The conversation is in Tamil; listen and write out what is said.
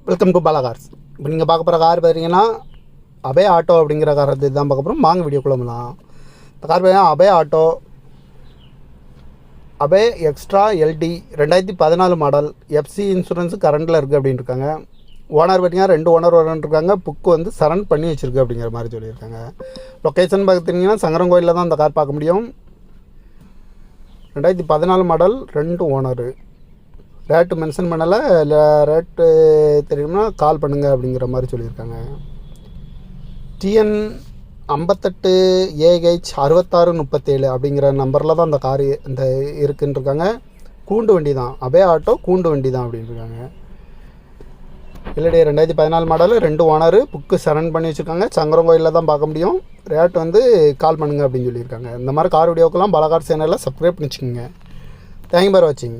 Welcome to Bala cars. இப்போ நீங்கள் பார்க்க போகிற கார் பார்த்தீங்கன்னா அபே ஆட்டோ அப்படிங்கிற கார் தான் பார்க்க போகிறோம். வாங்க வீடியோக்குள்ள போகலாம். இந்த கார் பார்த்தீங்கன்னா Ape auto Ape extra LD 2014 model. FC insurance கரண்டில் இருக்குது அப்படின்னு இருக்காங்க. ஓனர் பார்த்தீங்கன்னா 2 ஓனர் இருக்காங்க. புக்கு வந்து சரண் பண்ணி வச்சுருக்கு அப்படிங்கிற மாதிரி சொல்லியிருக்காங்க. லொக்கேஷன் பார்த்தீங்கன்னா சங்கரங்கோயிலில் தான் அந்த கார் பார்க்க முடியும். 2014 மாடல், 2 ஓனரு. ரேட்டு மென்ஷன் பண்ணலை, இல்லை ரேட்டு தெரியும்னா கால் பண்ணுங்கள் அப்படிங்கிற மாதிரி சொல்லியிருக்காங்க. TN 58AH 6637 அப்படிங்கிற நம்பரில் தான் அந்த கார் இந்த இருக்குன்னு இருக்காங்க. கூண்டு வண்டி தான், அபே ஆட்டோ கூண்டு வண்டி தான் அப்படின்னு இருக்காங்க. இல்லைடே 2014 மாடல், 2 ஓனரு, புக்கு சரண் பண்ணி வச்சுருக்காங்க. சங்கரங்கோயிலில் தான் பார்க்க முடியும். ரேட் வந்து கால் பண்ணுங்கள் அப்படின்னு சொல்லியிருக்காங்க. இந்த மாதிரி கார் வீடியோக்கெல்லாம் பாலா கார் சேனலில் சப்ஸ்கிரைப் பண்ணி வச்சுக்கோங்க. தேங்க்யூ ஃபார் வாட்சிங்.